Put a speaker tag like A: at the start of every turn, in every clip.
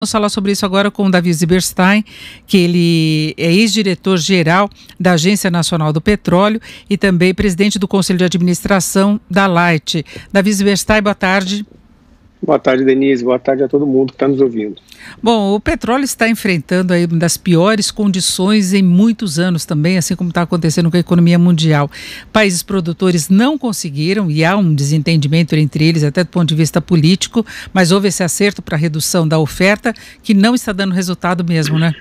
A: Vamos falar sobre isso agora com o Davi Zilberstein, que ele é ex-diretor-geral da Agência Nacional do Petróleo e também presidente do Conselho de Administração da Light. Davi Zilberstein, boa tarde.
B: Boa tarde, Denise. Boa tarde a todo mundo que está nos ouvindo.
A: Bom, o petróleo está enfrentando aí uma das piores condições em muitos anos também, assim como está acontecendo com a economia mundial. Países produtores não conseguiram, e há um desentendimento entre eles até do ponto de vista político, mas houve esse acerto para a redução da oferta que não está dando resultado mesmo, né?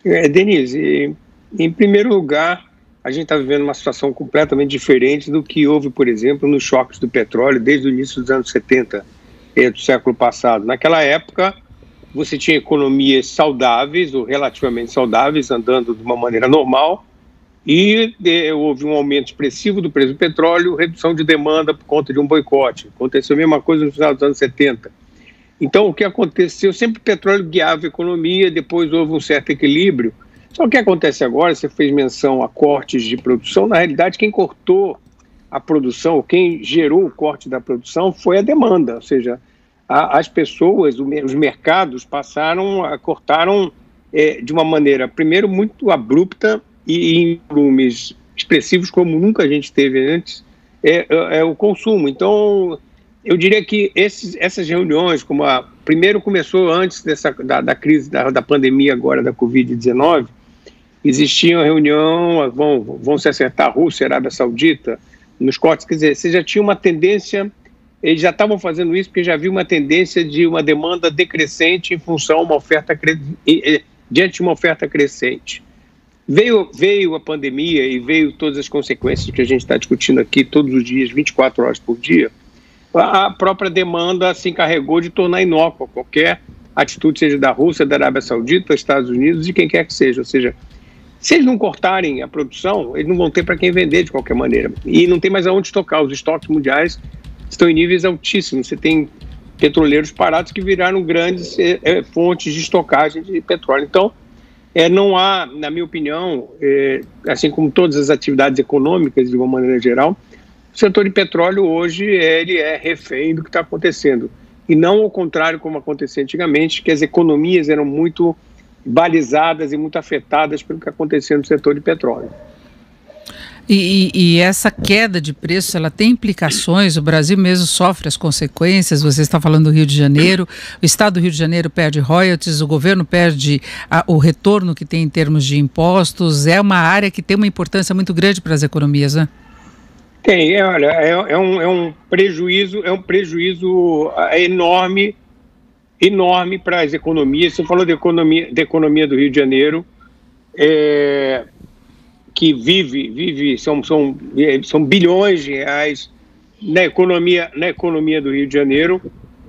B: Denise, em primeiro lugar, a gente está vivendo uma situação completamente diferente do que houve, por exemplo, nos choques do petróleo desde o início dos anos 70 do século passado. Naquela época, você tinha economias saudáveis, ou relativamente saudáveis, andando de uma maneira normal, e houve um aumento expressivo do preço do petróleo, redução de demanda por conta de um boicote. Aconteceu a mesma coisa no final dos anos 70. Então, o que aconteceu? Sempre o petróleo guiava a economia, depois houve um certo equilíbrio. Só que o que acontece agora, você fez menção a cortes de produção, na realidade, quem cortou a produção, quem gerou o corte da produção foi a demanda, ou seja, as pessoas, os mercados cortaram de uma maneira, primeiro, muito abrupta e em volumes expressivos como nunca a gente teve antes, o consumo. Então, eu diria que essas reuniões, primeiro começou antes da crise da pandemia agora da Covid-19, existia uma reunião, vão se acertar a Rússia, a Arábia Saudita, nos cortes, quer dizer, você já tinha uma tendência, eles já estavam fazendo isso porque já havia uma tendência de uma demanda decrescente em função de uma oferta, diante de uma oferta crescente. Veio a pandemia e veio todas as consequências que a gente está discutindo aqui todos os dias, 24 horas por dia. A própria demanda se encarregou de tornar inócua qualquer atitude, seja da Rússia, da Arábia Saudita, dos Estados Unidos, de quem quer que seja, ou seja, se eles não cortarem a produção, eles não vão ter para quem vender de qualquer maneira. E não tem mais aonde estocar. Os estoques mundiais estão em níveis altíssimos. Você tem petroleiros parados que viraram grandes fontes de estocagem de petróleo. Então, não há, na minha opinião, assim como todas as atividades econômicas de uma maneira geral, o setor de petróleo hoje ele é refém do que está acontecendo. E não ao contrário como acontecia antigamente, que as economias eram muito balizadas e muito afetadas pelo que acontecia no setor de petróleo.
A: E essa queda de preço, ela tem implicações, o Brasil mesmo sofre as consequências, você está falando do Rio de Janeiro, o estado do Rio de Janeiro perde royalties, o governo perde o retorno que tem em termos de impostos, é uma área que tem uma importância muito grande para as economias, né?
B: Tem, olha, é um prejuízo enorme para as economias. Você falou da economia do Rio de Janeiro, que são bilhões de reais na economia do Rio de Janeiro,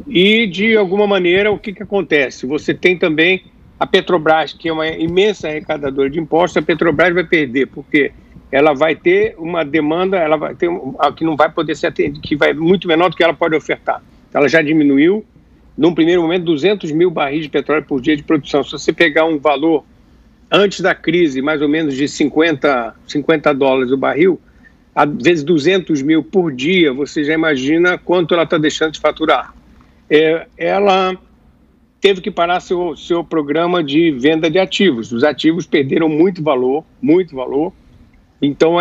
B: e de alguma maneira o que acontece? Você tem também a Petrobras, que é uma imensa arrecadadora de impostos. A Petrobras vai perder, porque ela vai ter uma demanda, ela vai ter que não vai poder ser atendida, que vai muito menor do que ela pode ofertar. Ela já diminuiu, num primeiro momento, 200 mil barris de petróleo por dia de produção. Se você pegar um valor antes da crise, mais ou menos de 50 dólares o barril, vezes 200 mil por dia, você já imagina quanto ela está deixando de faturar. Ela teve que parar seu programa de venda de ativos. Os ativos perderam muito valor, então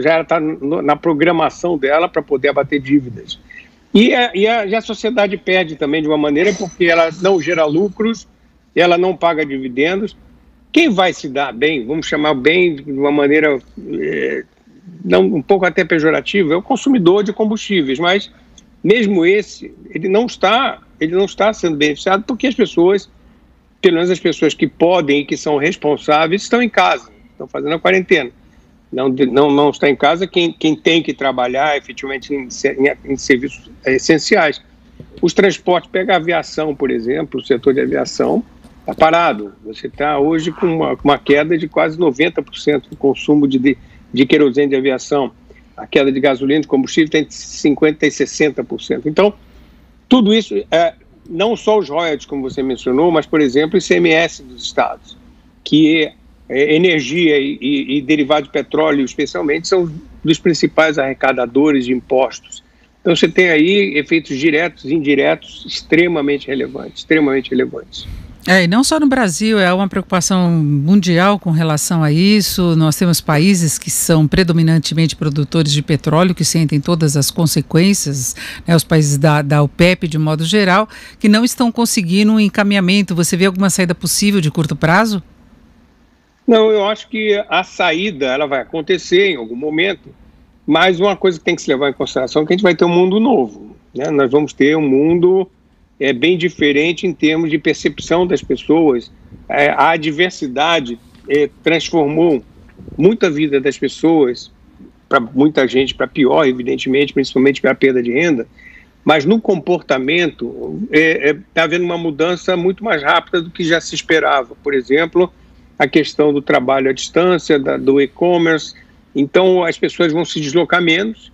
B: já está na programação dela para poder abater dívidas. E a sociedade perde também de uma maneira, porque ela não gera lucros, ela não paga dividendos. Quem vai se dar bem, vamos chamar bem de uma maneira um pouco até pejorativa, é o consumidor de combustíveis, mas mesmo esse, ele não está sendo beneficiado, porque as pessoas, pelo menos as pessoas que podem e que são responsáveis, estão em casa, estão fazendo a quarentena. Não está em casa quem tem que trabalhar efetivamente em serviços essenciais. Os transportes, pega a aviação, por exemplo, o setor de aviação está parado. Você está hoje com uma queda de quase 90% do consumo de querosene de aviação. A queda de gasolina, de combustível, tem 50% e 60%. Então, tudo isso, não só os royalties, como você mencionou, mas, por exemplo, o ICMS dos estados, que energia e derivados de petróleo, especialmente, são dos principais arrecadadores de impostos. Então você tem aí efeitos diretos e indiretos extremamente relevantes, extremamente relevantes.
A: E não só no Brasil, é uma preocupação mundial com relação a isso. Nós temos países que são predominantemente produtores de petróleo, que sentem todas as consequências, né, os países da OPEP, de modo geral, que não estão conseguindo um encaminhamento. Você vê alguma saída possível de curto prazo?
B: Não, eu acho que a saída ela vai acontecer em algum momento, mas uma coisa que tem que se levar em consideração é que a gente vai ter um mundo novo, né? Nós vamos ter um mundo bem diferente em termos de percepção das pessoas. A diversidade transformou muita vida das pessoas, para muita gente para pior, evidentemente, principalmente pela perda de renda, mas no comportamento está havendo uma mudança muito mais rápida do que já se esperava. Por exemplo, a questão do trabalho à distância, do e-commerce. Então as pessoas vão se deslocar menos,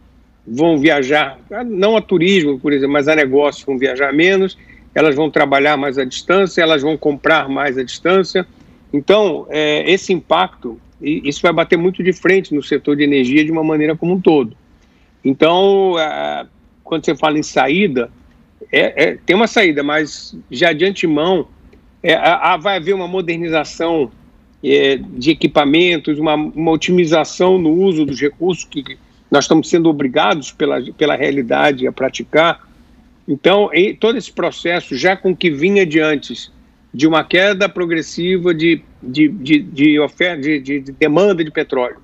B: vão viajar, não a turismo, por exemplo, mas a negócios vão viajar menos, elas vão trabalhar mais à distância, elas vão comprar mais à distância. Então, esse impacto, isso vai bater muito de frente no setor de energia de uma maneira como um todo. Então, quando você fala em saída, tem uma saída, mas já de antemão, vai haver uma modernização de equipamentos, uma otimização no uso dos recursos que nós estamos sendo obrigados pela realidade a praticar. Então, todo esse processo, já com o que vinha de antes, de uma queda progressiva de demanda de petróleo,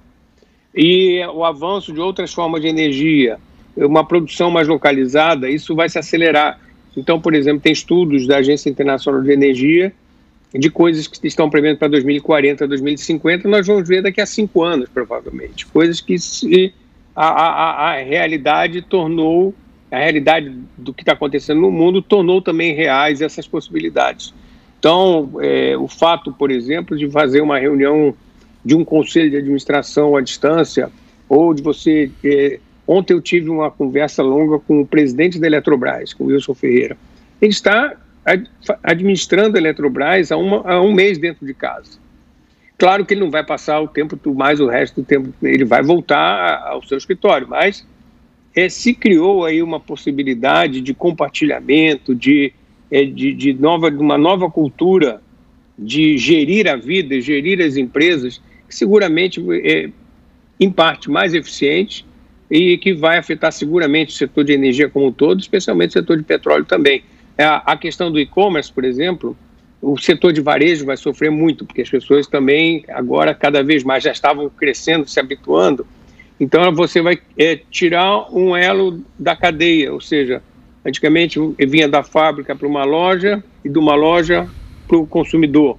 B: e o avanço de outras formas de energia, uma produção mais localizada, isso vai se acelerar. Então, por exemplo, tem estudos da Agência Internacional de Energia de coisas que estão prevendo para 2040, 2050, nós vamos ver daqui a 5 anos, provavelmente. Coisas que a realidade tornou, a realidade do que está acontecendo no mundo tornou também reais essas possibilidades. Então, o fato, por exemplo, de fazer uma reunião de um conselho de administração à distância, ou de você... Ontem eu tive uma conversa longa com o presidente da Eletrobras, com o Wilson Ferreira. Ele está administrando a Eletrobras há um mês dentro de casa. Claro que ele não vai passar o resto do tempo, ele vai voltar ao seu escritório, mas se criou aí uma possibilidade de compartilhamento, de uma nova cultura de gerir a vida, gerir as empresas, que seguramente em parte mais eficiente e que vai afetar seguramente o setor de energia como um todo, especialmente o setor de petróleo também. A questão do e-commerce, por exemplo, o setor de varejo vai sofrer muito, porque as pessoas também agora cada vez mais já estavam crescendo, se habituando. Então você vai tirar um elo da cadeia, ou seja, antigamente vinha da fábrica para uma loja e de uma loja para o consumidor.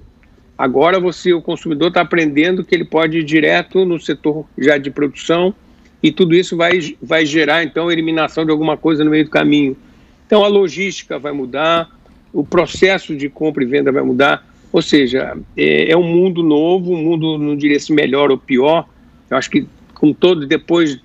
B: Agora o consumidor está aprendendo que ele pode ir direto no setor já de produção e tudo isso vai gerar então a eliminação de alguma coisa no meio do caminho. Então a logística vai mudar, o processo de compra e venda vai mudar, ou seja, é um mundo novo, um mundo, não diria se melhor ou pior. Eu acho que depois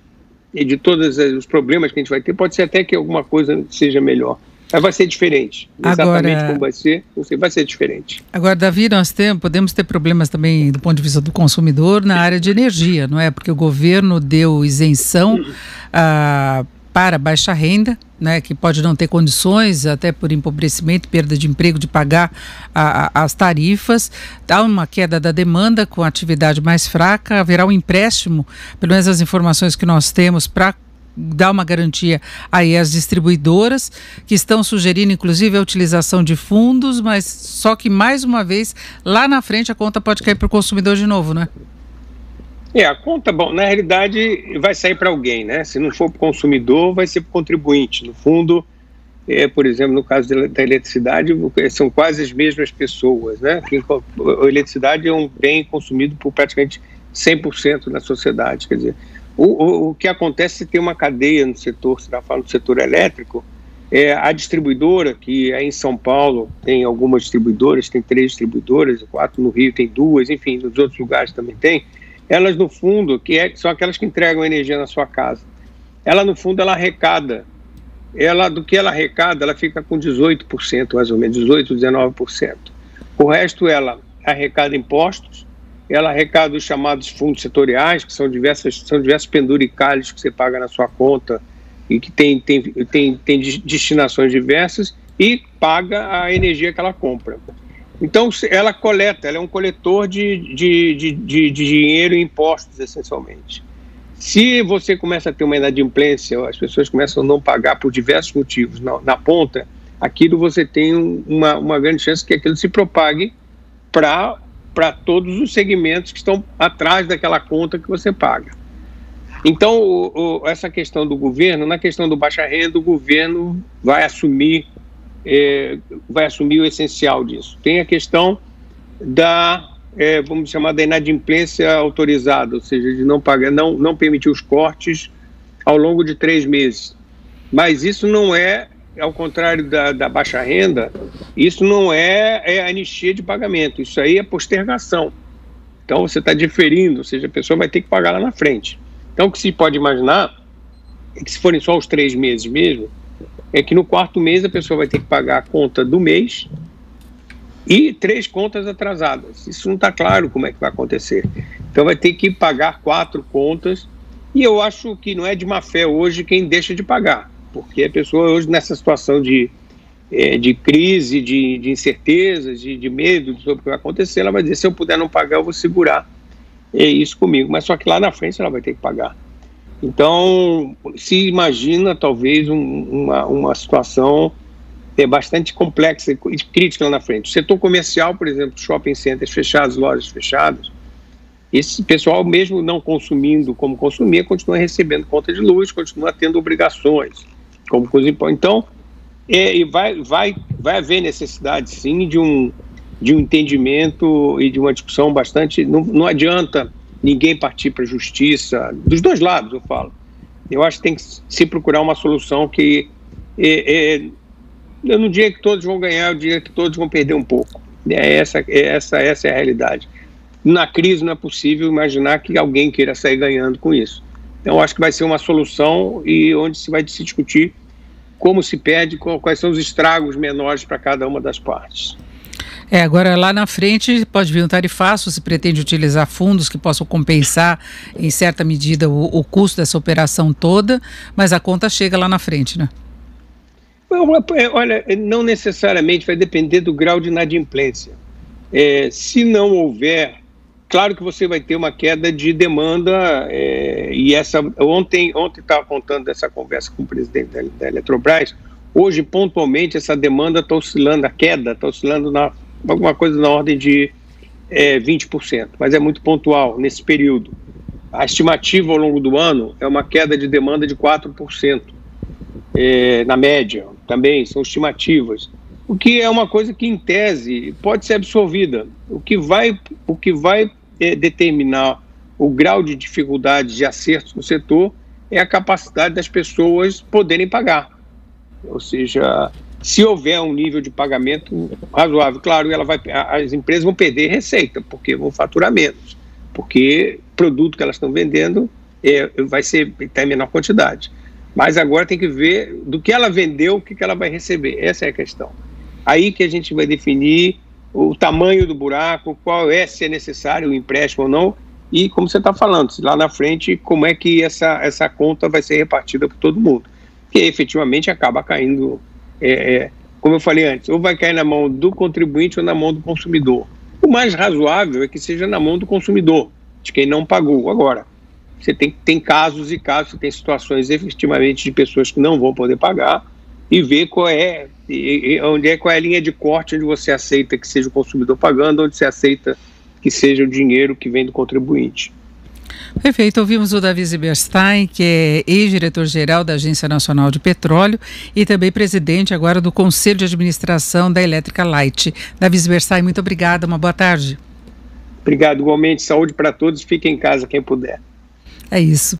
B: de todos os problemas que a gente vai ter, pode ser até que alguma coisa seja melhor. Mas vai ser diferente. Exatamente como vai ser diferente.
A: Agora, Davi, nós podemos ter problemas também do ponto de vista do consumidor na área de energia, não é? Porque o governo deu isenção para baixa renda, né, que pode não ter condições, até por empobrecimento, perda de emprego, de pagar as tarifas. Há uma queda da demanda com a atividade mais fraca, haverá um empréstimo, pelo menos as informações que nós temos, para dar uma garantia aí às distribuidoras, que estão sugerindo inclusive a utilização de fundos, mas só que mais uma vez, lá na frente a conta pode cair para o consumidor de novo, né?
B: A conta, na realidade, vai sair para alguém, né? Se não for para o consumidor, vai ser para o contribuinte. No fundo, por exemplo, no caso da eletricidade, são quase as mesmas pessoas, né? A eletricidade é um bem consumido por praticamente 100% da sociedade. Quer dizer, o que acontece se tem uma cadeia no setor, você está falando do setor elétrico, a distribuidora, que em São Paulo tem algumas distribuidoras, tem 3 distribuidoras, 4 no Rio tem 2, enfim, nos outros lugares também tem. Elas, no fundo, são aquelas que entregam energia na sua casa. Ela, no fundo, ela arrecada. Do que ela arrecada, ela fica com 18%, mais ou menos, 18%, 19%. O resto, ela arrecada impostos, ela arrecada os chamados fundos setoriais, que são diversos penduricalhos que você paga na sua conta e que tem destinações diversas e paga a energia que ela compra. Então, ela coleta, ela é um coletor de dinheiro e impostos, essencialmente. Se você começa a ter uma inadimplência, as pessoas começam a não pagar por diversos motivos na ponta, aquilo você tem uma grande chance que aquilo se propague para todos os segmentos que estão atrás daquela conta que você paga. Então, essa questão do governo, na questão do baixa renda, o governo vai assumir o essencial disso. Tem a questão vamos chamar da inadimplência autorizada, ou seja, de não pagar, não permitir os cortes ao longo de 3 meses. Mas isso não é, ao contrário da baixa renda, isso não é anistia de pagamento, isso aí é postergação. Então você está diferindo, ou seja, a pessoa vai ter que pagar lá na frente. Então o que se pode imaginar é que se forem só os 3 meses mesmo, é que no 4º mês a pessoa vai ter que pagar a conta do mês e 3 contas atrasadas. Isso não está claro como é que vai acontecer. Então vai ter que pagar 4 contas, e eu acho que não é de má fé hoje quem deixa de pagar, porque a pessoa hoje nessa situação de crise, de incertezas, de medo sobre o que vai acontecer, ela vai dizer, se eu puder não pagar, eu vou segurar isso comigo, mas só que lá na frente ela vai ter que pagar. Então, se imagina talvez uma situação bastante complexa e crítica lá na frente. O setor comercial, por exemplo, shopping centers fechados, lojas fechadas, esse pessoal, mesmo não consumindo como consumia, continua recebendo conta de luz, continua tendo obrigações, como coisa importante. Então, vai haver necessidade, sim, de um entendimento e de uma discussão bastante... Não adianta ninguém partir para a justiça, dos dois lados, eu falo. Eu acho que tem que se procurar uma solução que... eu não diria que todos vão ganhar, eu diria que todos vão perder um pouco. Essa é a realidade. Na crise não é possível imaginar que alguém queira sair ganhando com isso. Então, eu acho que vai ser uma solução e onde se vai se discutir como se perde, quais são os estragos menores para cada uma das partes.
A: Agora lá na frente pode vir um tarifaço, se pretende utilizar fundos que possam compensar em certa medida o custo dessa operação toda, mas a conta chega lá na frente, né?
B: Olha, não necessariamente, vai depender do grau de inadimplência. Se não houver, claro que você vai ter uma queda de demanda, ontem estava contando dessa conversa com o presidente da Eletrobras, hoje pontualmente essa demanda está oscilando, a queda está oscilando alguma coisa na ordem de 20%, mas é muito pontual nesse período. A estimativa ao longo do ano é uma queda de demanda de 4%. Na média, também são estimativas, o que é uma coisa que em tese pode ser absorvida. O que vai determinar o grau de dificuldade de acertos no setor é a capacidade das pessoas poderem pagar, ou seja, se houver um nível de pagamento razoável, claro, as empresas vão perder receita, porque vão faturar menos, porque o produto que elas estão vendendo vai estar em menor quantidade. Mas agora tem que ver do que ela vendeu, o que ela vai receber. Essa é a questão. Aí que a gente vai definir o tamanho do buraco, se é necessário o empréstimo ou não, e como você está falando, lá na frente, como é que essa conta vai ser repartida por todo mundo. Que efetivamente acaba caindo, como eu falei antes, ou vai cair na mão do contribuinte ou na mão do consumidor. O mais razoável é que seja na mão do consumidor, de quem não pagou. Agora, você tem casos e casos, você tem situações efetivamente de pessoas que não vão poder pagar e ver qual é a linha de corte onde você aceita que seja o consumidor pagando, onde você aceita que seja o dinheiro que vem do contribuinte.
A: Perfeito, ouvimos o Davi Zilberstein, que é ex-diretor-geral da Agência Nacional de Petróleo e também presidente agora do Conselho de Administração da Elétrica Light. Davi Zilberstein, muito obrigada, uma boa tarde.
B: Obrigado, igualmente, saúde para todos, fique em casa quem puder.
A: É isso.